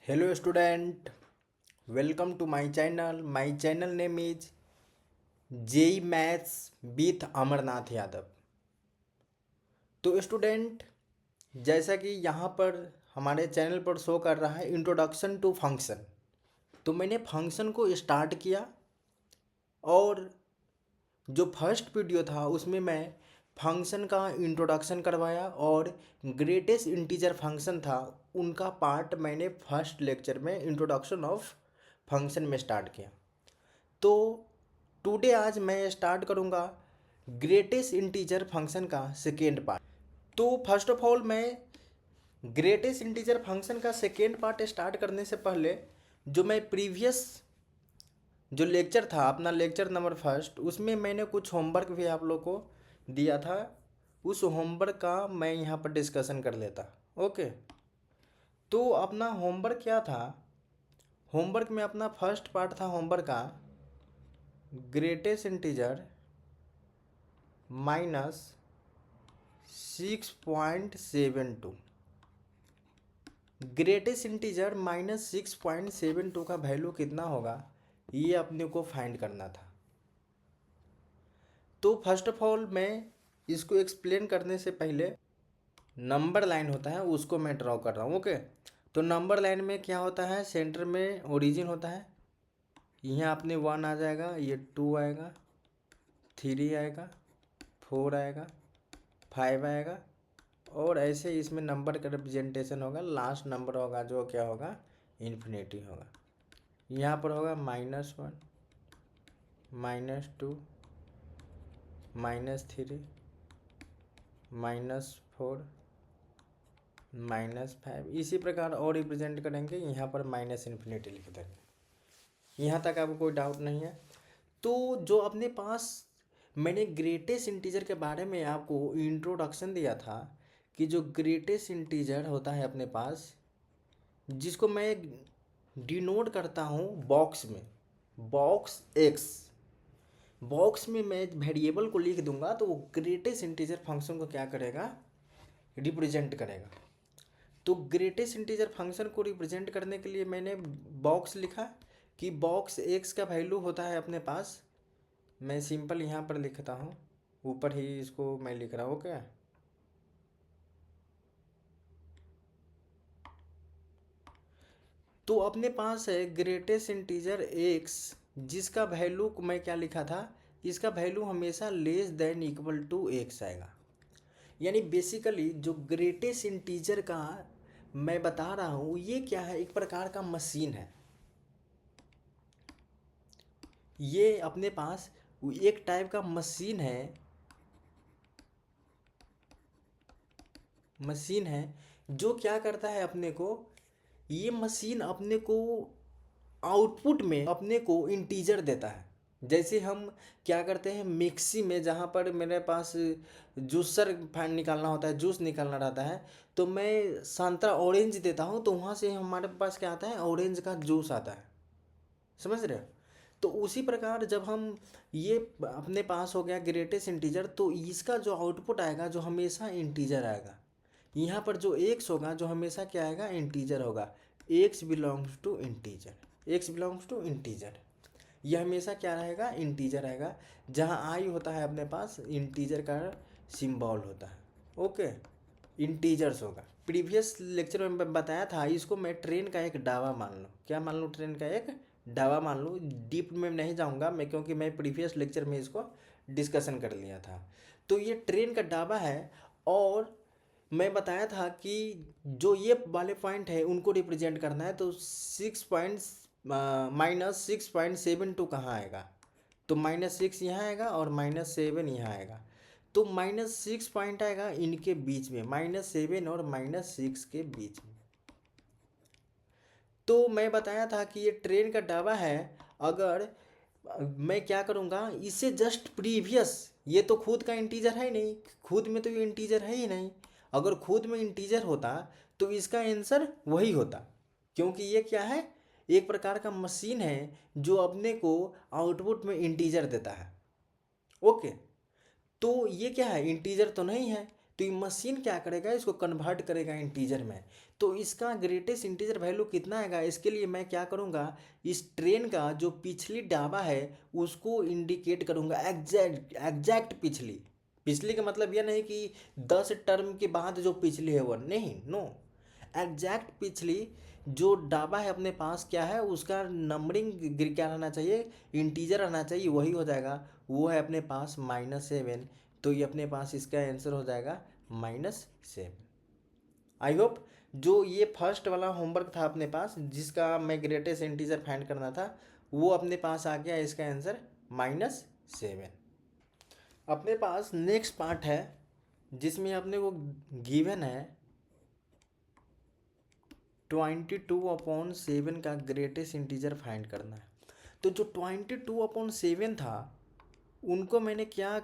Hello student, welcome to my channel. My channel name is JEE Maths with Amarnath Yadav. तो student, जैसा कि यहाँ पर हमारे चैनल पर शो कर रहा है इंट्रोडक्शन टू फंक्शन, तो मैंने फंक्शन को स्टार्ट किया और जो फर्स्ट वीडियो था उसमें मैं फंक्शन का इंट्रोडक्शन करवाया और ग्रेटेस्ट इंटीजर फंक्शन था उनका पार्ट मैंने फर्स्ट लेक्चर में इंट्रोडक्शन ऑफ फंक्शन में स्टार्ट किया। तो टुडे आज मैं स्टार्ट करूँगा ग्रेटेस्ट इंटीजर फंक्शन का सेकेंड पार्ट। तो फर्स्ट ऑफ ऑल मैं ग्रेटेस्ट इंटीजर फंक्शन का सेकेंड पार्ट स्टार्ट करने से पहले जो मैं प्रीवियस जो लेक्चर था अपना लेक्चर नंबर फर्स्ट, उसमें मैंने कुछ होमवर्क भी आप लोग को दिया था, उस होमवर्क का मैं यहाँ पर डिस्कशन कर लेता। ओके, तो अपना होमवर्क क्या था? होमवर्क में अपना फर्स्ट पार्ट था होमवर्क का greatest integer minus 6.72। Greatest integer minus 6.72 का वैल्यू कितना होगा ये अपने को फाइंड करना था। तो फर्स्ट ऑफ ऑल मैं इसको एक्सप्लेन करने से पहले नंबर लाइन होता है उसको मैं ड्रॉ कर रहा हूँ। ओके, तो नंबर लाइन में क्या होता है, सेंटर में ओरिजिन होता है, यहाँ अपने 1 आ जाएगा, ये 2 आएगा, 3 आएगा, 4 आएगा, 5 आएगा और ऐसे इसमें नंबर का रिप्रेजेंटेशन होगा। लास्ट नंबर होगा जो क्या होगा, इन्फिनिटी होगा। यहाँ पर होगा -1, -2, -3, -4, -5। इसी प्रकार और रिप्रेजेंट करेंगे, यहाँ पर माइनस इन्फिनिटी लिख देंगे। यहाँ तक आपको कोई डाउट नहीं है? तो जो अपने पास मैंने ग्रेटेस्ट इंटीजर के बारे में आपको इंट्रोडक्शन दिया था कि जो ग्रेटेस्ट इंटीजर होता है अपने पास, जिसको मैं डिनोट करता हूँ बॉक्स में, बॉक्स एक्स, बॉक्स में मैं वेरिएबल को लिख दूंगा तो वो ग्रेटेस्ट इंटीजर फंक्शन को क्या करेगा, रिप्रेजेंट करेगा। तो ग्रेटेस्ट इंटीजर फंक्शन को रिप्रेजेंट करने के लिए मैंने बॉक्स लिखा कि बॉक्स एक्स का वैल्यू होता है अपने पास, मैं सिंपल यहाँ पर लिखता हूँ, ऊपर ही इसको मैं लिख रहा हूँ। ओके, तो अपने पास है ग्रेटेस्ट इंटीजर एक्स, जिसका वैल्यू मैं क्या लिखा था, इसका वैल्यू हमेशा less than equal to x आएगा। यानी बेसिकली जो ग्रेटेस्ट इंटीजर का मैं बता रहा हूँ ये क्या है, एक प्रकार का मशीन है। ये अपने पास एक टाइप का मशीन है, मशीन है जो क्या करता है अपने को, ये मशीन अपने को आउटपुट में अपने को इंटीजर देता है। जैसे हम क्या करते हैं मिक्सी में, जहाँ पर मेरे पास जूसर फाइन निकालना होता है, जूस निकालना रहता है, तो मैं संतरा ऑरेंज देता हूँ तो वहाँ से हमारे पास क्या आता है, ऑरेंज का जूस आता है। समझ रहे हो? तो उसी प्रकार जब हम ये अपने पास हो गया ग्रेटेस्ट इंटीजर, तो इसका जो आउटपुट आएगा जो हमेशा इंटीजर आएगा। यहाँ पर जो एक्स होगा जो हमेशा क्या आएगा, इंटीजर होगा। X belongs to integer, x belongs to integer, यह हमेशा क्या रहेगा, इंटीजर रहेगा। जहाँ आई होता है अपने पास इंटीजर का सिंबल होता है। ओके, इंटीजर्स होगा। प्रीवियस लेक्चर में बताया था, इसको मैं ट्रेन का एक डावा मान लूँ। क्या मान लूँ, ट्रेन का एक डावा मान लूँ। डीप में नहीं जाऊँगा मैं, क्योंकि मैं प्रीवियस लेक्चर में इसको डिस्कशन कर लिया था। तो ये ट्रेन का डावा है और मैं बताया था कि जो ये वाले पॉइंट है उनको रिप्रेजेंट करना है, तो -6.72 कहाँ आएगा, तो -6 यहाँ आएगा और -7 यहाँ आएगा। तो -6 पॉइंट आएगा इनके बीच में, -7 और -6 के बीच में। तो मैं बताया था कि ये ट्रेन का डावा है। अगर मैं क्या करूँगा, इससे जस्ट प्रीवियस, ये तो खुद का इंटीजर है ही नहीं, खुद में तो ये इंटीजर है ही नहीं। अगर खुद में इंटीजर होता तो इसका आंसर वही होता, क्योंकि ये क्या है, एक प्रकार का मशीन है जो अपने को आउटपुट में इंटीजर देता है। ओके, तो ये क्या है, इंटीजर तो नहीं है, तो ये मशीन क्या करेगा, इसको कन्वर्ट करेगा इंटीजर में। तो इसका ग्रेटेस्ट इंटीजर वैल्यू कितना आएगा, इसके लिए मैं क्या करूँगा, इस ट्रेन का जो पिछली डाबा है उसको इंडिकेट करूँगा, एग्जैक्ट पिछली। पिछली का मतलब यह नहीं कि 10 टर्म के बाद जो पिछली है वो, नहीं, नो, एग्जैक्ट पिछली जो डाबा है अपने पास क्या है, उसका नंबरिंग क्या रहना चाहिए, इंटीजर रहना चाहिए, वही हो जाएगा। वो है अपने पास -7। तो ये अपने पास इसका आंसर हो जाएगा -7। आई होप जो ये फर्स्ट वाला होमवर्क था अपने पास, जिसका मैं ग्रेटेस्ट इंटीजर फाइंड करना था, वो अपने पास आ गया, इसका आंसर -7। अपने पास नेक्स्ट पार्ट है जिसमें अपने को गिवन है 22/7 का ग्रेटेस्ट इंटीजर फाइंड करना है। तो जो 22/7 था उनको मैंने क्या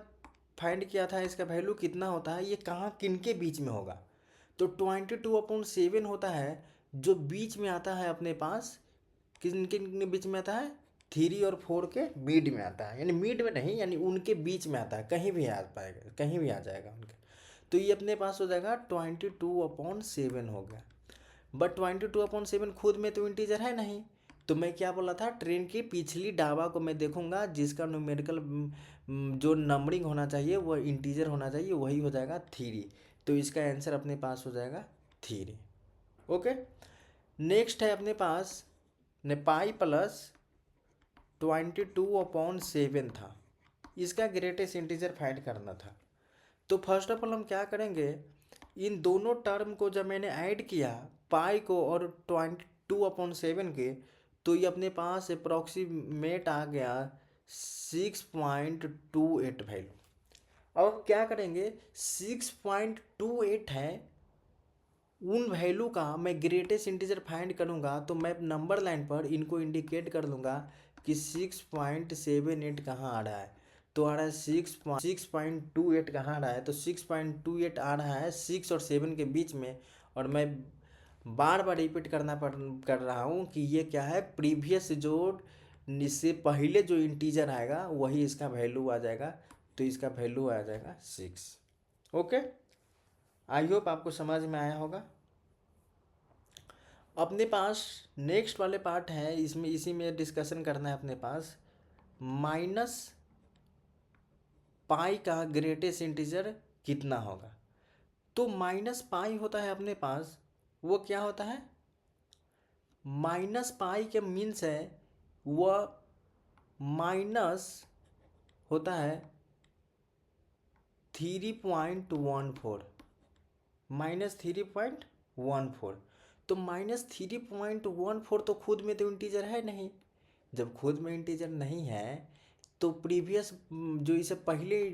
फाइंड किया था, इसका वैल्यू कितना होता है, ये कहाँ किन के बीच में होगा। तो 22/7 होता है जो बीच में आता है अपने पास, किन किन के बीच में आता है, 3 और 4 के मिड में आता है, यानी मिड में नहीं, यानी उनके बीच में आता है, कहीं भी आ पाएगा, कहीं भी आ जाएगा उनके। तो ये अपने पास हो जाएगा 22/7 हो गया। बट 22/7 खुद में तो इंटीजर है नहीं, तो मैं क्या बोला था, ट्रेन की पिछली डाबा को मैं देखूंगा जिसका न्यूमेरिकल जो नंबरिंग होना चाहिए वो इंटीजर होना चाहिए, वही हो जाएगा 3। तो इसका आंसर अपने पास हो जाएगा 3। ओके, नेक्स्ट है अपने पास ने पाई प्लस 22/7 था, इसका ग्रेटेस्ट इंटीजर फाइंड करना था। तो फर्स्ट ऑफ ऑल हम क्या करेंगे, इन दोनों टर्म को जब मैंने ऐड किया, पाई को और 22/7 के, तो ये अपने पास अप्रॉक्सीमेट आ गया 6.28 वैल्यू। अब हम क्या करेंगे, 6.28 है, उन वैल्यू का मैं ग्रेटेस्ट इंटीजर फाइंड करूँगा, तो मैं नंबर लाइन पर इनको इंडिकेट कर दूंगा कि 6.78 कहाँ आ रहा है। तो आ रहा है 6.28 कहाँ आ रहा है, तो 6.28 आ रहा है 6 और 7 के बीच में। और मैं बार बार रिपीट कर रहा हूँ कि ये क्या है, प्रीवियस जो इससे पहले जो इंटीजर आएगा वही इसका वैल्यू आ जाएगा। तो इसका वैल्यू आ जाएगा 6। ओके, आई होप आपको समझ में आया होगा। अपने पास नेक्स्ट वाले पार्ट है, इसमें इसी में डिस्कशन करना है अपने पास, माइनस पाई का ग्रेटेस्ट इंटीजर कितना होगा। तो माइनस पाई होता है अपने पास, वो क्या होता है, माइनस पाई के मीन्स है वह माइनस होता है 3.14, -3.14। तो -3.14 तो खुद में तो इंटीजर है नहीं। जब खुद में इंटीजर नहीं है तो प्रीवियस जो इससे पहले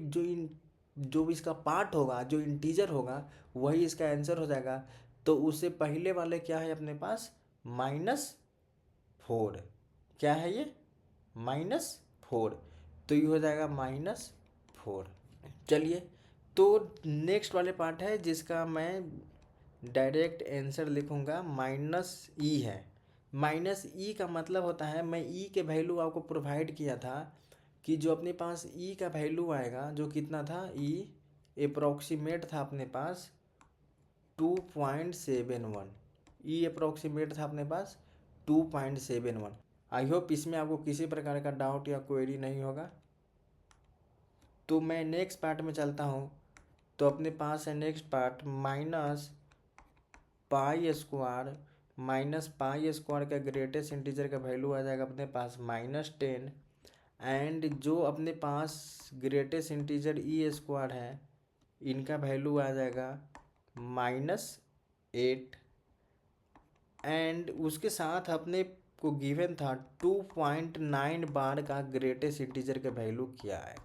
जो इसका पार्ट होगा, जो इंटीजर होगा, वही इसका आंसर हो जाएगा। तो उससे पहले वाले क्या है अपने पास, -4। क्या है ये, -4। तो ये हो जाएगा -4। चलिए, तो नेक्स्ट वाले पार्ट है जिसका मैं डायरेक्ट आंसर लिखूंगा, -e है। -e का मतलब होता है, मैं e के वैल्यू आपको प्रोवाइड किया था कि जो अपने पास e का वैल्यू आएगा, जो कितना था, e अप्रॉक्सीमेट था अपने पास 2.71। e अप्रॉक्सीमेट था अपने पास 2.71। आई होप इसमें आपको किसी प्रकार का डाउट या क्वेरी नहीं होगा। तो मैं नेक्स्ट पार्ट में चलता हूँ। तो अपने पास है नेक्स्ट पार्ट, -पाई स्क्वायर का ग्रेटेस्ट इंटीजर का वैल्यू आ जाएगा अपने पास -10। एंड जो अपने पास ग्रेटेस्ट इंटीजर e² है, इनका वैल्यू आ जाएगा -8। एंड उसके साथ अपने को गिवन था 2.9 बार का ग्रेटेस्ट इंटीजर का वैल्यू क्या आएगा।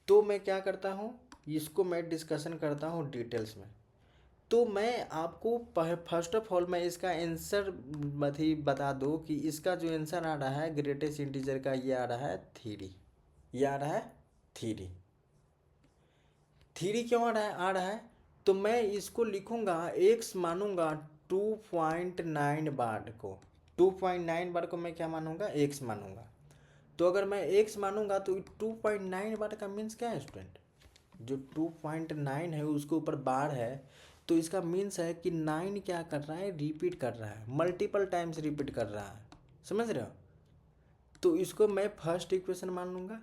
तो मैं क्या करता हूँ, इसको मैं डिस्कशन करता हूँ डिटेल्स में। तो मैं आपको फर्स्ट ऑफ ऑल मैं इसका आंसर बता दूँ कि इसका जो आंसर आ रहा है ग्रेटेस्ट इंटीजर का, ये आ रहा है 3। ये आ रहा है 3। 3 क्यों आ रहा है, तो मैं इसको लिखूंगा, एक्स मानूंगा 2.9 बार को। 2.9 बार को मैं क्या मानूंगा, एक्स मानूंगा। तो अगर मैं एक्स मानूंगा तो 2.9 बार का मीन्स क्या है स्टूडेंट, जो 2.9 है उसके ऊपर बार है, तो इसका मीन्स है कि 9 क्या कर रहा है, रिपीट कर रहा है, मल्टीपल टाइम्स रिपीट कर रहा है। समझ रहे हो? तो इसको मैं फर्स्ट इक्वेशन मान लूँगा।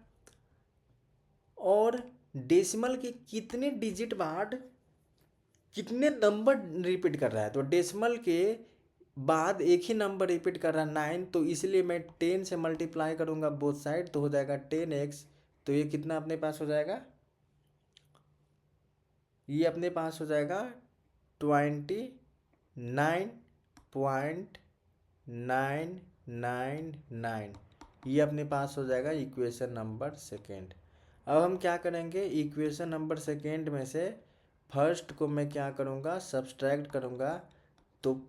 और डेसिमल के कितने डिजिट बाद कितने नंबर रिपीट कर रहा है, तो डेसिमल के बाद एक ही नंबर रिपीट कर रहा है 9, तो इसलिए मैं 10 से मल्टीप्लाई करूँगा बोथ साइड, तो हो जाएगा 10x। तो ये कितना अपने पास हो जाएगा, ये अपने पास हो जाएगा 29.999। ये अपने पास हो जाएगा इक्वेशन नंबर सेकेंड। अब हम क्या करेंगे, इक्वेशन नंबर सेकेंड में से फर्स्ट को मैं क्या करूँगा, सब्सट्रैक्ट करूँगा। तो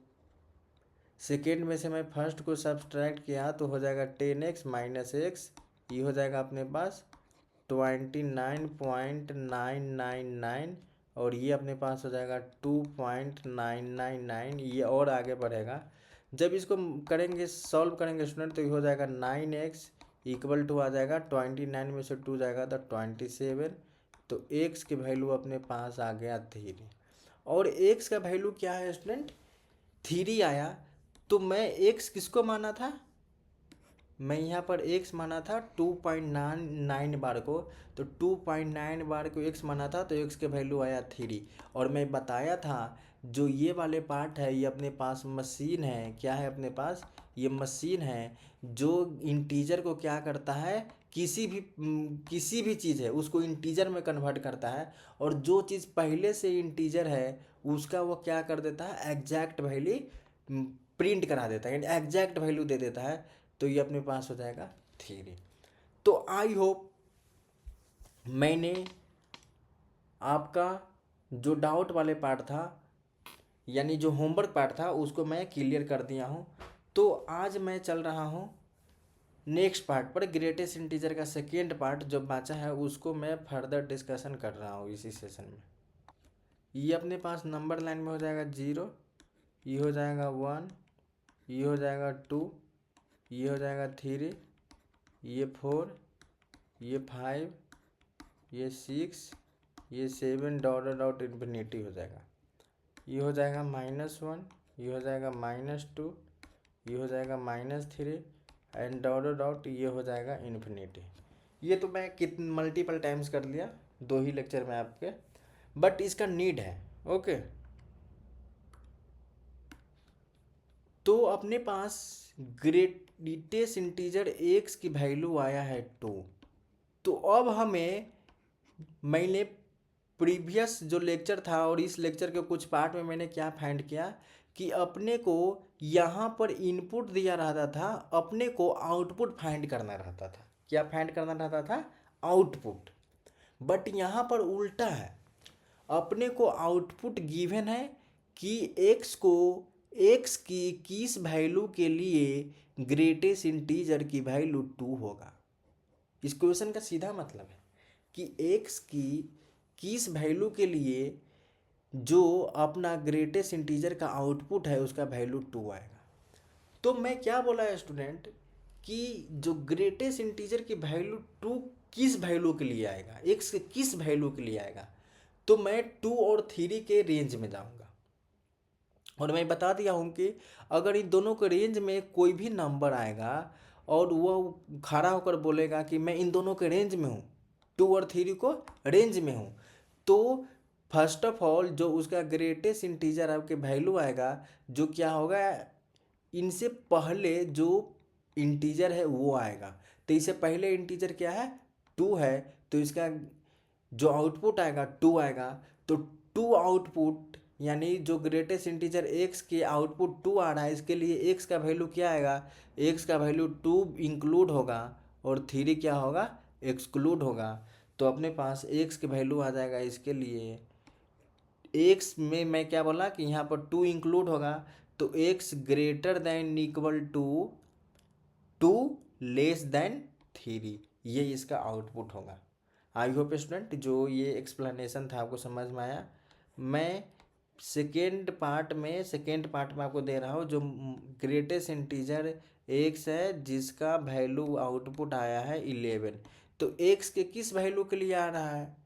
सेकेंड में से मैं फर्स्ट को सब्सट्रैक्ट किया तो हो जाएगा 10x माइनस एक्स, ये हो जाएगा अपने पास 29.999, और ये अपने पास हो जाएगा 2.999। ये और आगे बढ़ेगा, जब इसको करेंगे सॉल्व करेंगे स्टूडेंट, तो ये हो जाएगा 9x इक्वल टू आ जाएगा 29 में से 2 जाएगा तो 27। तो x की वैल्यू अपने पास आ गया 3, और x का वैल्यू क्या है स्टूडेंट, 3 आया। तो मैं x किसको माना था, मैं यहाँ पर x माना था 2.9 बार को, तो 2.9 बार को x माना था, तो x के वैल्यू आया 3। और मैं बताया था जो ये वाले पार्ट है ये अपने पास मशीन है, क्या है अपने पास, ये मशीन है जो इंटीजर को क्या करता है, किसी भी चीज़ है उसको इंटीजर में कन्वर्ट करता है, और जो चीज़ पहले से इंटीजर है उसका वो क्या कर देता है, एग्जैक्ट वैल्यू प्रिंट करा देता है, यानी एग्जैक्ट वैल्यू दे देता है। तो ये अपने पास हो जाएगा 3। तो आई होप मैंने आपका जो डाउट वाले पार्ट था, यानी जो होमवर्क पार्ट था, उसको मैं क्लियर कर दिया हूँ। तो आज मैं चल रहा हूँ नेक्स्ट पार्ट पर, ग्रेटेस्ट इंटीजर का सेकेंड पार्ट जो बचा है उसको मैं फर्दर डिस्कशन कर रहा हूँ इसी सेशन में। ये अपने पास नंबर लाइन में हो जाएगा 0, ये हो जाएगा 1, ये हो जाएगा 2, ये हो जाएगा 3, ये 4, ये 5, ये 6, ये 7 डॉट डॉट इन्फिनिटी हो जाएगा। ये हो जाएगा -1, ये हो जाएगा -2, ये हो जाएगा -3 एंड डॉट डॉट ये हो जाएगा इन्फिनिटी। ये तो मैं कितने मल्टीपल टाइम्स कर लिया 2 ही लेक्चर में आपके, बट इसका नीड है। ओके, तो अपने पास ग्रेटेस्ट इंटीजर x की वैल्यू आया है 2। तो अब हमें, मैंने प्रीवियस जो लेक्चर था और इस लेक्चर के कुछ पार्ट में मैंने क्या फाइंड किया कि अपने को यहाँ पर इनपुट दिया रहता था, अपने को आउटपुट फाइंड करना रहता था। क्या फाइंड करना रहता था, आउटपुट। बट यहाँ पर उल्टा है, अपने को आउटपुट गिवन है कि एक्स की किस वैल्यू के लिए ग्रेटेस्ट इंटीजर की वैल्यू 2 होगा। इस क्वेश्चन का सीधा मतलब है कि एक्स की किस वैल्यू के लिए जो अपना ग्रेटेस्ट इंटीजर का आउटपुट है उसका वैल्यू 2 आएगा। तो मैं क्या बोला है स्टूडेंट कि जो ग्रेटेस्ट इंटीजर की वैल्यू 2 किस वैल्यू के लिए आएगा, एक्स के किस वैल्यू के लिए आएगा, तो मैं 2 और 3 के रेंज में जाऊंगा। और मैं बता दिया हूँ कि अगर इन दोनों के रेंज में कोई भी नंबर आएगा और वो खड़ा होकर बोलेगा कि मैं इन दोनों के रेंज में हूँ, 2 और 3 को रेंज में हूँ, तो फर्स्ट ऑफ ऑल जो उसका ग्रेटेस्ट इंटीजर आपके वैल्यू आएगा, जो क्या होगा, इनसे पहले जो इंटीजर है वो आएगा। तो इससे पहले इंटीजर क्या है, 2 है, तो इसका जो आउटपुट आएगा 2 आएगा। तो 2 आउटपुट, यानी जो ग्रेटेस्ट इंटीजर x के आउटपुट 2 आ रहा है, इसके लिए x का वैल्यू क्या आएगा, x का वैल्यू 2 इंक्लूड होगा और 3 क्या होगा, एक्सक्लूड होगा। तो अपने पास x की वैल्यू आ जाएगा, इसके लिए x में मैं क्या बोला कि यहाँ पर 2 इंक्लूड होगा, तो x greater than equal to 2 less than 3, ये इसका आउटपुट होगा। आई होप स्टूडेंट जो ये एक्सप्लेनेशन था आपको समझ में आया। मैं सेकेंड पार्ट में आपको दे रहा हूँ जो ग्रेटेस्ट इंटीजर x है जिसका वैल्यू आउटपुट आया है 11। तो x के किस वैल्यू के लिए आ रहा है,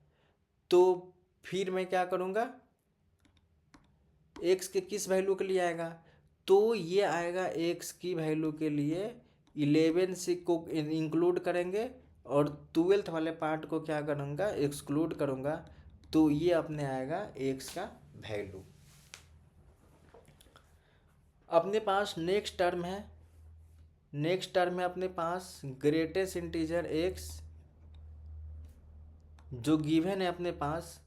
तो फिर मैं क्या करूँगा, एक्स के किस वैल्यू के लिए आएगा, तो ये आएगा एक्स की वैल्यू के लिए 11 से को इंक्लूड करेंगे और 12th वाले पार्ट को क्या करूँगा, एक्सक्लूड करूँगा, तो ये अपने आएगा एक्स का वैल्यू। अपने पास नेक्स्ट टर्म है, अपने पास ग्रेटेस्ट इंटीजर एक्स जो गिवन है अपने पास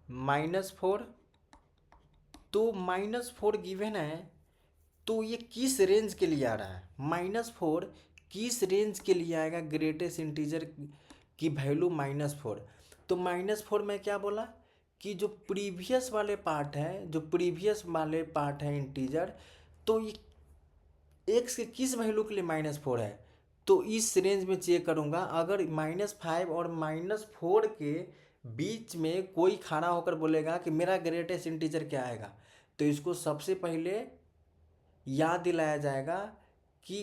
-4। तो -4 गिवन है, तो ये किस रेंज के लिए आ रहा है, -4 किस रेंज के लिए आएगा, ग्रेटेस्ट इंटीजर की वैल्यू -4। तो -4 में क्या बोला कि जो प्रीवियस वाले पार्ट है, इंटीजर, तो ये एक्स के किस वैल्यू के लिए -4 है, तो इस रेंज में चेक करूँगा। अगर -5 और -4 के बीच में कोई खड़ा होकर बोलेगा कि मेरा ग्रेटेस्ट इंटीजर क्या आएगा, तो इसको सबसे पहले याद दिलाया जाएगा कि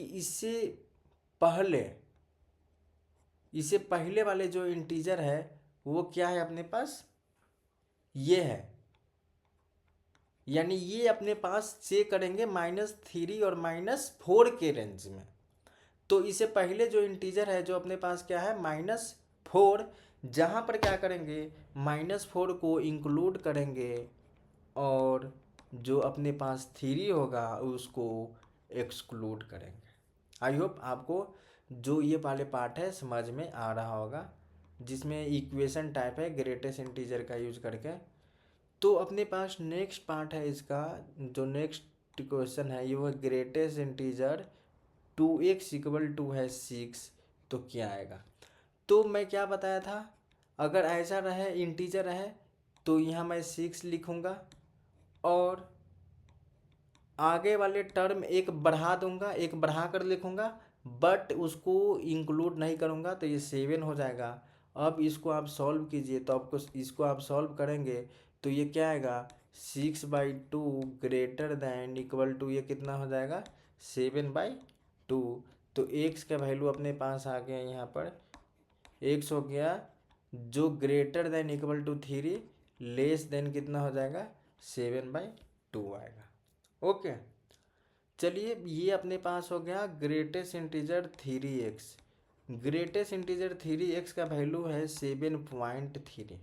इससे पहले वाले जो इंटीजर है वो क्या है अपने पास, ये है, यानी ये अपने पास चेक करेंगे -3 और -4 के रेंज में। तो इससे पहले जो इंटीजर है जो अपने पास क्या है, -4, जहाँ पर क्या करेंगे, -4 को इंक्लूड करेंगे और जो अपने पास 3 होगा उसको एक्सक्लूड करेंगे। आई होप आपको जो ये वाले पार्ट है समझ में आ रहा होगा, जिसमें इक्वेशन टाइप है ग्रेटेस्ट इंटीजर का यूज करके। तो अपने पास नेक्स्ट पार्ट है इसका, जो नेक्स्ट इक्वेशन है ये वो ग्रेटेस्ट इंटीजर 2x = है 6, तो क्या आएगा। तो मैं क्या बताया था, अगर ऐसा रहे इंटीजर रहे तो यहाँ मैं 6 लिखूँगा और आगे वाले टर्म एक बढ़ा दूंगा, एक बढ़ा कर लिखूँगा, बट उसको इंक्लूड नहीं करूँगा, तो ये 7 हो जाएगा। अब इसको आप सॉल्व कीजिए, तो आपको इसको आप सॉल्व करेंगे तो ये क्या आएगा, 6/2 ग्रेटर दैन इक्वल टू ये कितना हो जाएगा, 7/2। तो एक्स का वैल्यू अपने पास आ गया, यहाँ पर एक्स हो गया जो greater than equal to 3, less than कितना हो जाएगा, 7/2 आएगा। ओके, चलिए ये अपने पास हो गया greatest integer 3x। Greatest integer 3x का वैल्यू है 7.3।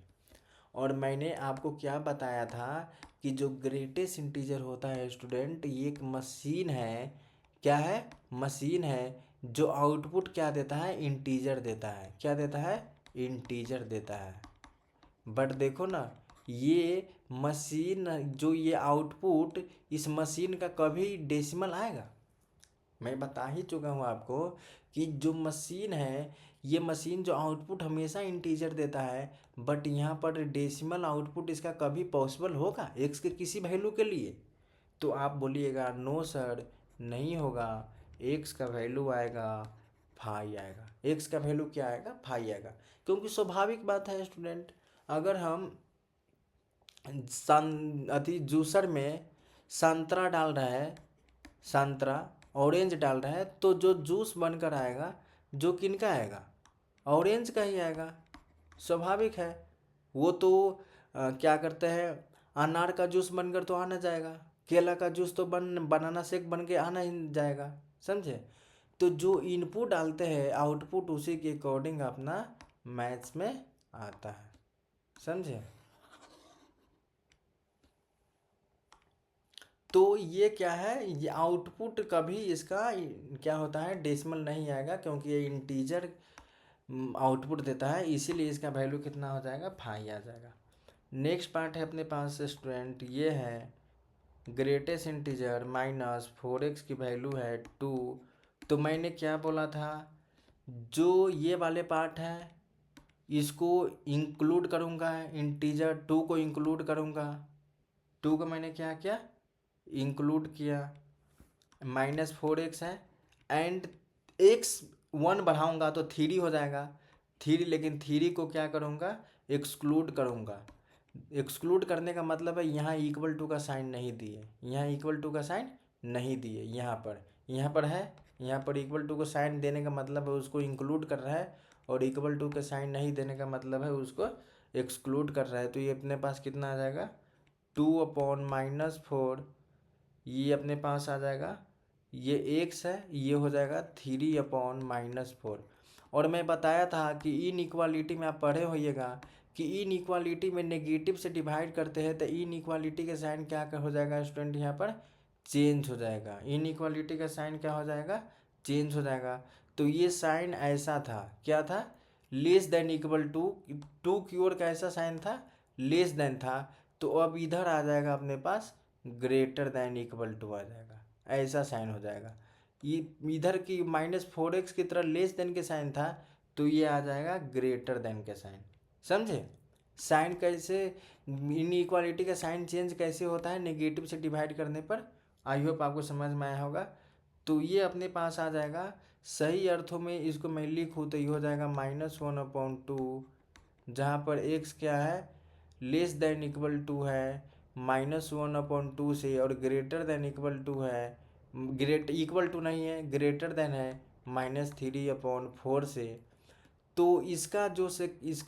और मैंने आपको क्या बताया था कि जो ग्रेटेस्ट इंटीजर होता है स्टूडेंट, ये एक मशीन है, क्या है, मशीन है जो आउटपुट क्या देता है, इंटीजर देता है। क्या देता है, इंटीजर देता है। बट देखो ना, ये मशीन जो ये आउटपुट, इस मशीन का कभी डेसिमल आएगा, मैं बता ही चुका हूँ आपको कि जो मशीन है, ये मशीन जो आउटपुट हमेशा इंटीजर देता है, बट यहाँ पर डेसिमल आउटपुट इसका कभी पॉसिबल होगा एक्स के किसी वैल्यू के लिए। तो आप बोलिएगा नो सर नहीं होगा, एक्स का वैल्यू आएगा 5 आएगा। एक्स का वैल्यू क्या आएगा, 5 आएगा, क्योंकि स्वाभाविक बात है स्टूडेंट, अगर हम जूसर में संतरा डाल रहा है, संतरा ऑरेंज डाल रहा है, तो जो जूस बनकर आएगा जो किनका आएगा, ऑरेंज का ही आएगा। स्वाभाविक है, वो तो क्या करते हैं, अनार का जूस बनकर तो आना जाएगा, केला का जूस तो बनाना शेक बन के आना ही जाएगा, समझे। तो जो इनपुट डालते हैं आउटपुट उसी के अकॉर्डिंग अपना मैथ्स में आता है, समझे। तो ये क्या है, ये आउटपुट कभी इसका क्या होता है, डेसिमल नहीं आएगा, क्योंकि ये इंटीजर आउटपुट देता है, इसीलिए इसका वैल्यू कितना हो जाएगा, 5 आ जाएगा। नेक्स्ट पार्ट है अपने पास स्टूडेंट, ये है ग्रेटेस्ट इंटीजर -4x की वैल्यू है 2। तो मैंने क्या बोला था, जो ये वाले पार्ट है इसको इंक्लूड करूँगा, इंटीजर 2 को इंक्लूड करूँगा, 2 को मैंने क्या किया, इंक्लूड किया, -4x है, एंड x 1 बढ़ाऊंगा तो 3 हो जाएगा, 3, लेकिन 3 को क्या करूँगा, एक्सक्लूड करूँगा। एक्सक्लूड करने का मतलब है यहाँ इक्वल टू का साइन नहीं दिए, यहाँ इक्वल टू का साइन नहीं दिए, यहाँ पर है, यहाँ पर इक्वल टू को साइन देने का मतलब है उसको इंक्लूड कर रहा है, और इक्वल टू का साइन नहीं देने का मतलब है उसको एक्सक्लूड कर रहा है, तो ये अपने पास कितना आ जाएगा 2/-4, ये अपने पास आ जाएगा, ये एक्स है, ये हो जाएगा 3/-4। और मैं बताया था कि इन इक्वालिटी में आप पढ़े होइएगा कि इन इक्वालिटी में नेगेटिव से डिवाइड करते हैं तो इन इक्वालिटी का साइन क्या हो जाएगा स्टूडेंट, यहाँ पर चेंज हो जाएगा। इन इक्वालिटी का साइन क्या हो जाएगा, चेंज हो जाएगा। तो ये साइन ऐसा था, क्या था, लेस देन इक्वल टू की ओर कैसा साइन था, लेस देन था। तो अब इधर आ जाएगा अपने पास ग्रेटर देन इक्वल टू आ जाएगा, ऐसा साइन हो जाएगा। ये इधर की -4x की तरह लेस देन के साइन था, तो ये आ जाएगा ग्रेटर देन के साइन। समझे साइन कैसे, इन इक्वालिटी का साइन चेंज कैसे होता है नेगेटिव से डिवाइड करने पर। आई होप आपको समझ में आया होगा। तो ये अपने पास आ जाएगा, सही अर्थों में इसको मैं लिखूँ तो ये हो जाएगा -1/2, जहाँ पर x क्या है, लेस देन इक्वल टू है -1/2 से, और ग्रेटर देन इक्वल टू है, इक्वल टू नहीं है, ग्रेटर देन है -3/4 से। तो इसका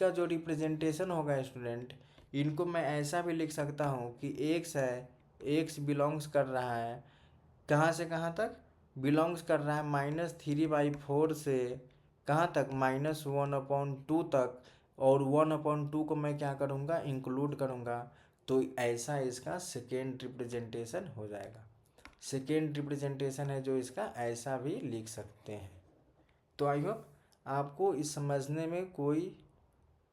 जो रिप्रेजेंटेशन होगा स्टूडेंट, इनको मैं ऐसा भी लिख सकता हूँ कि x है, x बिलोंग्स कर रहा है कहाँ से कहाँ तक, बिलोंग्स कर रहा है -3/4 से कहाँ तक, -1/2 तक, और 1/2 को मैं क्या करूँगा, इंक्लूड करूँगा। तो ऐसा इसका सेकेंड रिप्रेजेंटेशन हो जाएगा। सेकेंड रिप्रेजेंटेशन है जो इसका, ऐसा भी लिख सकते हैं। तो आई होप आपको इस समझने में कोई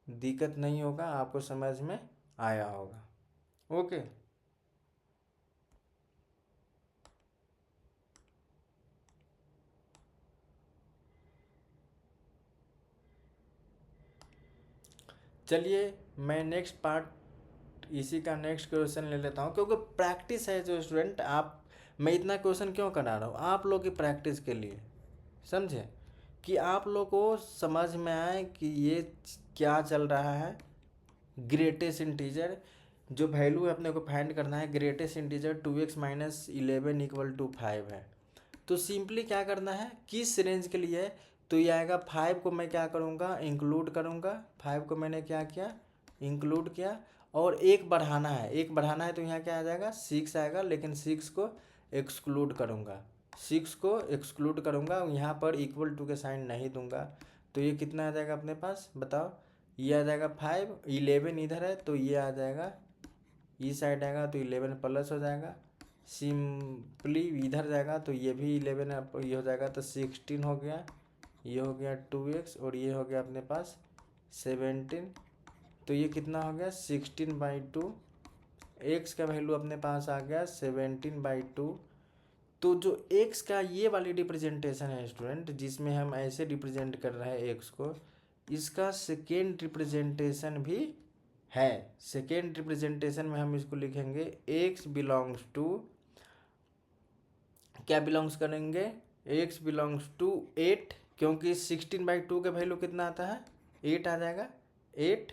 दिक्कत नहीं होगा, आपको समझ में आया होगा। ओके, चलिए मैं नेक्स्ट पार्ट इसी का नेक्स्ट क्वेश्चन ले लेता हूँ, क्योंकि प्रैक्टिस है जो स्टूडेंट, आप मैं इतना क्वेश्चन क्यों करा रहा हूँ, आप लोग की प्रैक्टिस के लिए, समझे, कि आप लोग को समझ में आए कि ये क्या चल रहा है। ग्रेटेस्ट इंटीजर जो वैल्यू है अपने को फाइंड करना है, ग्रेटेस्ट इंटीजर 2x - 11 = 5 है। तो सिंपली क्या करना है, किस रेंज के लिए है, तो ये आएगा 5 को मैं क्या करूँगा, इंक्लूड करूँगा। 5 को मैंने क्या किया, इंक्लूड किया, और एक बढ़ाना है, एक बढ़ाना है, तो यहाँ क्या आ जाएगा 6 आएगा, लेकिन 6 को एक्सक्लूड करूँगा, 6 को एक्सक्लूड करूँगा, यहाँ पर इक्वल टू के साइन नहीं दूंगा। तो ये कितना आ जाएगा अपने पास बताओ, ये आ जाएगा 5, 11 इधर है तो ये आ जाएगा, इस साइड आएगा तो 11 प्लस हो जाएगा, सिंपली इधर जाएगा तो ये भी 11 ये हो जाएगा, तो 16 हो गया, ये हो गया 2x, और ये हो गया अपने पास 17। तो ये कितना हो गया 16/2, x का वैल्यू अपने पास आ गया 17/2। तो जो x का ये वाली रिप्रेजेंटेशन है स्टूडेंट, जिसमें हम ऐसे रिप्रेजेंट कर रहे हैं x को, इसका सेकेंड रिप्रेजेंटेशन भी है। सेकेंड रिप्रेजेंटेशन में हम इसको लिखेंगे x बिलोंग्स टू, क्या बिलोंग्स करेंगे, x बिलोंग्स टू 8, क्योंकि 16/2 का वैल्यू कितना आता है 8 आ जाएगा, 8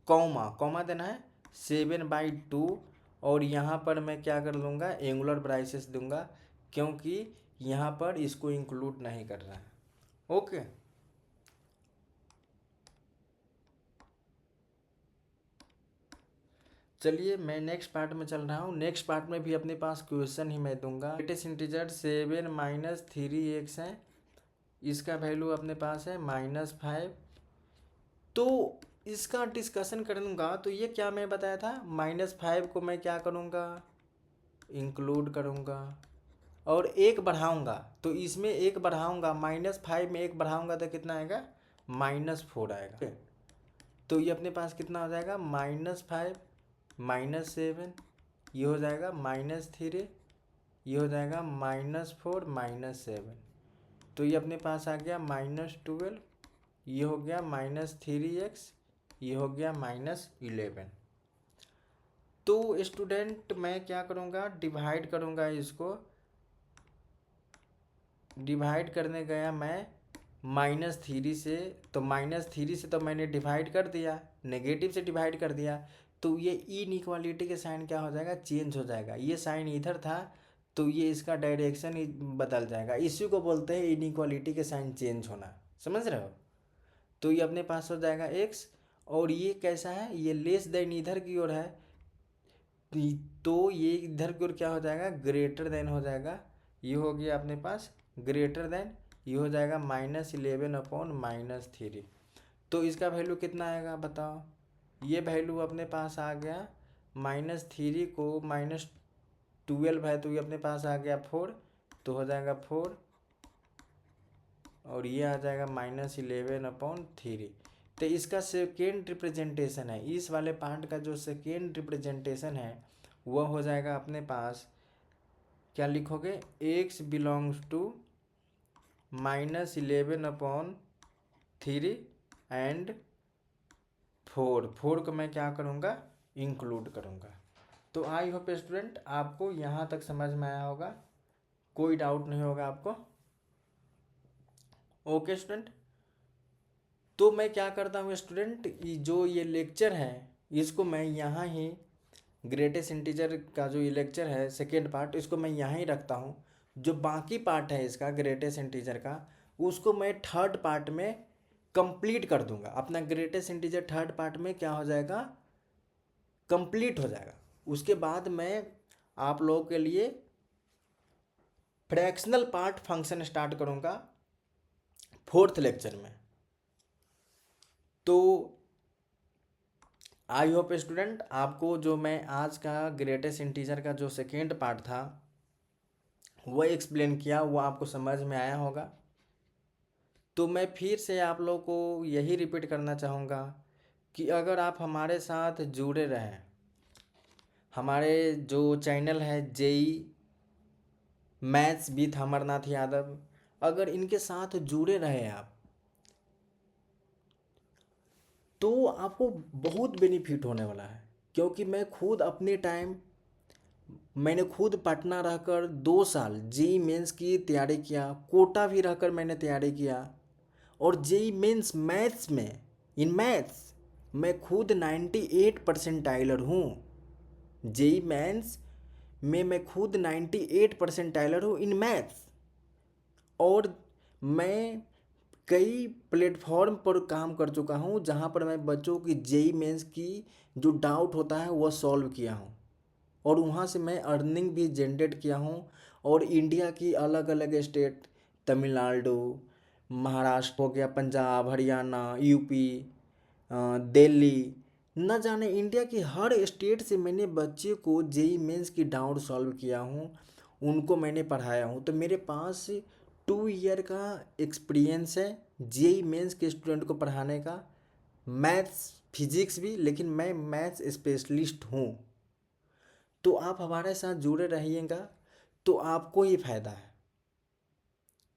कॉमा देना है 7/2, और यहाँ पर मैं क्या कर लूँगा, एंगुलर ब्राइसेस दूंगा, क्योंकि यहाँ पर इसको इंक्लूड नहीं कर रहा है। ओके, चलिए मैं नेक्स्ट पार्ट में चल रहा हूँ। नेक्स्ट पार्ट में भी अपने पास क्वेश्चन ही मैं दूंगा। ग्रेटेस्ट इंटीजर 7 - 3x है, इसका वैल्यू अपने पास है -5। तो इसका डिस्कशन करूँगा, तो ये क्या मैं बताया था, -5 को मैं क्या करूँगा, इंक्लूड करूँगा, और एक बढ़ाऊँगा, तो इसमें एक बढ़ाऊँगा, -5 में एक बढ़ाऊँगा तो कितना आएगा, -4 आएगा। तो ये अपने पास कितना हो जाएगा, -5 -7, ये हो जाएगा -3, ये हो जाएगा -4 -7। तो ये अपने पास आ गया -12, ये हो गया -3x, ये हो गया -11। तो स्टूडेंट मैं क्या करूँगा, डिवाइड करूँगा, इसको डिवाइड करने गया मैं -3 से, तो -3 से तो मैंने डिवाइड कर दिया, नेगेटिव से डिवाइड कर दिया, तो ये इनइक्वालिटी के साइन क्या हो जाएगा, चेंज हो जाएगा। ये साइन इधर था तो ये इसका डायरेक्शन ही बदल जाएगा, इसी को बोलते हैं इनइक्वालिटी के साइन चेंज होना, समझ रहे हो। तो ये अपने पास हो जाएगा x, और ये कैसा है, ये लेस देन इधर की ओर है, तो ये इधर की ओर क्या हो जाएगा, ग्रेटर देन हो जाएगा। ये हो गया अपने पास ग्रेटर देन, ये हो जाएगा -11/-3। तो इसका वैल्यू कितना आएगा बताओ, ये वैल्यू अपने पास आ गया -3 को -12 है तो ये अपने पास आ गया 4, तो हो जाएगा 4, और ये आ जाएगा -11/3। तो इसका सेकेंड रिप्रेजेंटेशन है, इस वाले पार्ट का जो सेकेंड रिप्रेजेंटेशन है वह हो जाएगा अपने पास, क्या लिखोगे, x बिलोंग्स टू -11/3 एंड 4 को मैं क्या करूँगा, इंक्लूड करूँगा। तो आई होप स्टूडेंट आपको यहाँ तक समझ में आया होगा, कोई डाउट नहीं होगा आपको। ओके स्टूडेंट, तो मैं क्या करता हूँ स्टूडेंट, जो ये लेक्चर है इसको मैं यहाँ ही, ग्रेटेस्ट इंटीजर का जो ये लेक्चर है सेकेंड पार्ट, इसको मैं यहाँ ही रखता हूँ। जो बाकी पार्ट है इसका ग्रेटेस्ट इंटीजर का, उसको मैं थर्ड पार्ट में कंप्लीट कर दूंगा। अपना ग्रेटेस्ट इंटीजर थर्ड पार्ट में क्या हो जाएगा, कंप्लीट हो जाएगा। उसके बाद मैं आप लोगों के लिए फ्रैक्शनल पार्ट फंक्शन स्टार्ट करूँगा फोर्थ लेक्चर में। तो आई होप स्टूडेंट आपको जो मैं आज का ग्रेटेस्ट इंटीजर का जो सेकेंड पार्ट था वह एक्सप्लेन किया, वो आपको समझ में आया होगा। तो मैं फिर से आप लोगों को यही रिपीट करना चाहूँगा कि अगर आप हमारे साथ जुड़े रहें, हमारे जो चैनल है JEE maths with Amarnath Yadav, अगर इनके साथ जुड़े रहे आप, तो आपको बहुत बेनिफिट होने वाला है। क्योंकि मैं खुद अपने टाइम, मैंने खुद पटना रहकर 2 साल जेई मेंस की तैयारी किया, कोटा भी रहकर मैंने तैयारी किया, और जेई मेंस मैथ्स में, इन मैथ्स मैं खुद 98 परसेंटाइलर हूँ। जेई मेंस में मैं खुद 98 परसेंटाइलर हूँ इन मैथ्स। और मैं कई प्लेटफॉर्म पर काम कर चुका हूँ जहाँ पर मैं बच्चों की जेई मेंस की जो डाउट होता है वह सॉल्व किया हूँ, और वहाँ से मैं अर्निंग भी जनरेट किया हूँ। और इंडिया की अलग अलग स्टेट, तमिलनाडु, महाराष्ट्र हो गया, पंजाब, हरियाणा, यूपी, दिल्ली, न जाने इंडिया की हर स्टेट से मैंने बच्चे को जेई मेंस की डाउट सॉल्व किया हूँ, उनको मैंने पढ़ाया हूँ। तो मेरे पास 2 ईयर का एक्सपीरियंस है जेई मेंस के स्टूडेंट को पढ़ाने का, मैथ्स फिजिक्स भी, लेकिन मैं मैथ्स स्पेशलिस्ट हूँ। तो आप हमारे साथ जुड़े रहिएगा तो आपको ही फायदा है।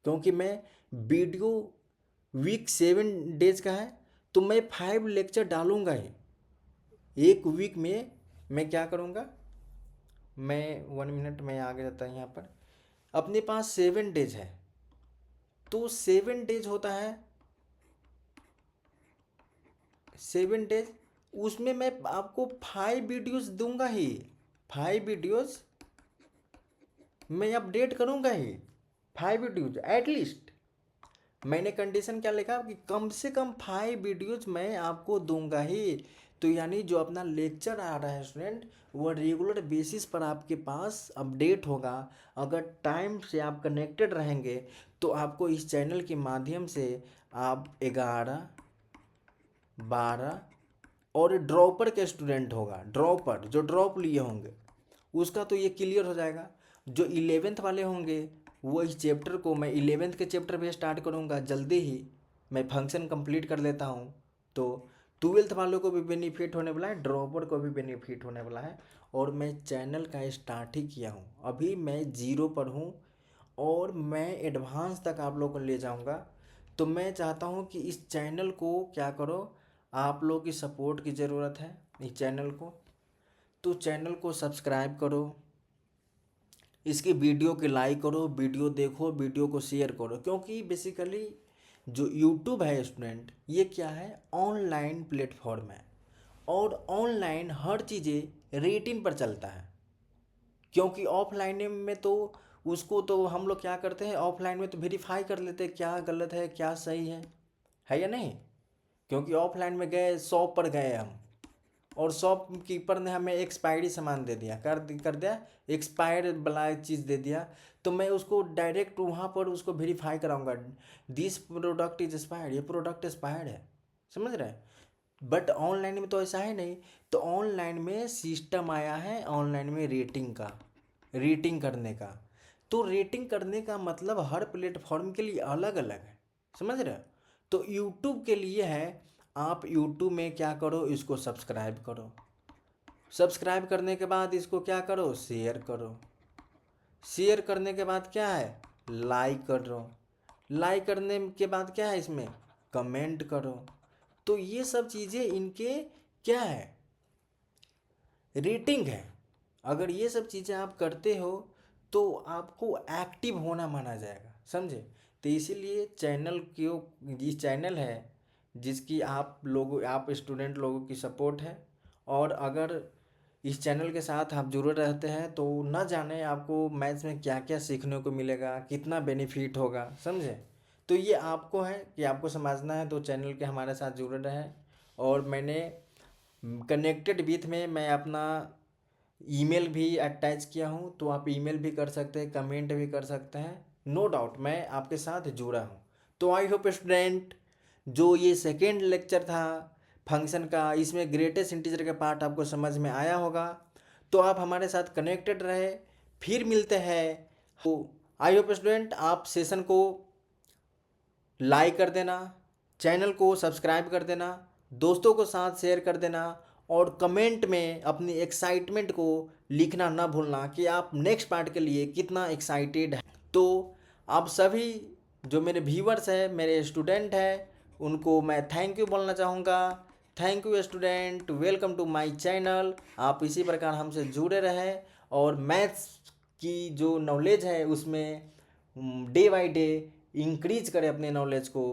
क्योंकि मैं वीडियो वीक 7 डेज का है, तो मैं 5 लेक्चर डालूंगा ही एक वीक में। मैं क्या करूँगा, मैं 1 मिनट में आगे जाता है यहाँ पर, अपने पास 7 डेज है, तो 7 डेज होता है, 7 डेज, उसमें मैं आपको 5 वीडियोस दूंगा ही, 5 वीडियोस मैं अपडेट करूंगा ही, 5 वीडियोज एटलीस्ट। मैंने कंडीशन क्या लिखा कि कम से कम 5 वीडियोज मैं आपको दूंगा ही। तो यानी जो अपना लेक्चर आ रहा है स्टूडेंट, वो रेगुलर बेसिस पर आपके पास अपडेट होगा। अगर टाइम से आप कनेक्टेड रहेंगे तो आपको इस चैनल के माध्यम से आप 11, 12 और ड्रॉपर के स्टूडेंट होगा, ड्रॉपर जो ड्रॉप लिए होंगे उसका तो ये क्लियर हो जाएगा। जो 11th वाले होंगे वो इस चैप्टर को, मैं 11th के चैप्टर पे स्टार्ट करूँगा जल्दी ही, मैं फंक्शन कंप्लीट कर लेता हूँ। तो 12th वालों को भी बेनिफिट होने वाला है, ड्रॉपर को भी बेनिफिट होने वाला है। और मैं चैनल का स्टार्ट ही किया हूँ, अभी मैं 0 पर हूँ और मैं एडवांस तक आप लोग को ले जाऊँगा। तो मैं चाहता हूँ कि इस चैनल को क्या करो, आप लोग की सपोर्ट की ज़रूरत है इस चैनल को। तो चैनल को सब्सक्राइब करो, इसकी वीडियो के लाइक करो, वीडियो देखो, वीडियो को शेयर करो। क्योंकि बेसिकली जो यूट्यूब है स्टूडेंट, ये क्या है, ऑनलाइन प्लेटफॉर्म है, और ऑनलाइन हर चीज़ें रेटिंग पर चलता है। क्योंकि ऑफलाइन में तो उसको तो हम लोग क्या करते हैं, ऑफलाइन में तो वेरीफाई कर लेते हैं क्या गलत है क्या सही है या नहीं। क्योंकि ऑफलाइन में गए, शॉप पर गए हम, और शॉपकीपर ने हमें एक्सपायरी सामान दे दिया, कर दिया एक्सपायर्ड वाला चीज़ दे दिया, तो मैं उसको डायरेक्ट वहाँ पर उसको वेरीफाई कराऊंगा, दिस प्रोडक्ट इज एक्सपायर्ड, ये प्रोडक्ट एक्सपायर्ड है, समझ रहे हैं। बट ऑनलाइन में तो ऐसा है नहीं। तो ऑनलाइन में सिस्टम आया है, ऑनलाइन में रेटिंग करने का। तो रेटिंग करने का मतलब हर प्लेटफॉर्म के लिए अलग अलग है, समझ रहे हो। तो यूट्यूब के लिए है, आप यूट्यूब में क्या करो, इसको सब्सक्राइब करो, सब्सक्राइब करने के बाद इसको क्या करो, शेयर करो, शेयर करने के बाद क्या है, लाइक करो, लाइक करने के बाद क्या है, इसमें कमेंट करो। तो ये सब चीज़ें इनके क्या है, रेटिंग है। अगर ये सब चीज़ें आप करते हो तो आपको एक्टिव होना माना जाएगा, समझे। तो इसीलिए चैनल क्यों, ये चैनल है जिसकी आप स्टूडेंट लोगों की सपोर्ट है। और अगर इस चैनल के साथ आप जुड़े रहते हैं तो न जाने आपको मैथ्स में क्या क्या सीखने को मिलेगा, कितना बेनिफिट होगा, समझे। तो ये आपको है कि आपको समझना है, तो चैनल के हमारे साथ जुड़े रहें। और मैंने कनेक्टेड विथ में मैं अपना ईमेल भी अटैच किया हूँ, तो आप ईमेल भी कर सकते हैं, कमेंट भी कर सकते हैं, नो डाउट मैं आपके साथ जुड़ा हूँ। तो आई होप स्टूडेंट, जो ये सेकेंड लेक्चर था फंक्शन का, इसमें ग्रेटेस्ट इंटीजर का पार्ट आपको समझ में आया होगा। तो आप हमारे साथ कनेक्टेड रहे, फिर मिलते हैं। तो आई होप स्टूडेंट, आप सेशन को लाइक कर देना, चैनल को सब्सक्राइब कर देना, दोस्तों को साथ शेयर कर देना, और कमेंट में अपनी एक्साइटमेंट को लिखना ना भूलना कि आप नेक्स्ट पार्ट के लिए कितना एक्साइटेड हैं। तो आप सभी जो मेरे व्यूअर्स हैं, मेरे स्टूडेंट हैं, उनको मैं थैंक यू बोलना चाहूँगा। Thank you student, welcome to my channel. आप इसी प्रकार हमसे जुड़े रहें और मैथ्स की जो नॉलेज है उसमें डे बाय डे इंक्रीज करें अपने नॉलेज को।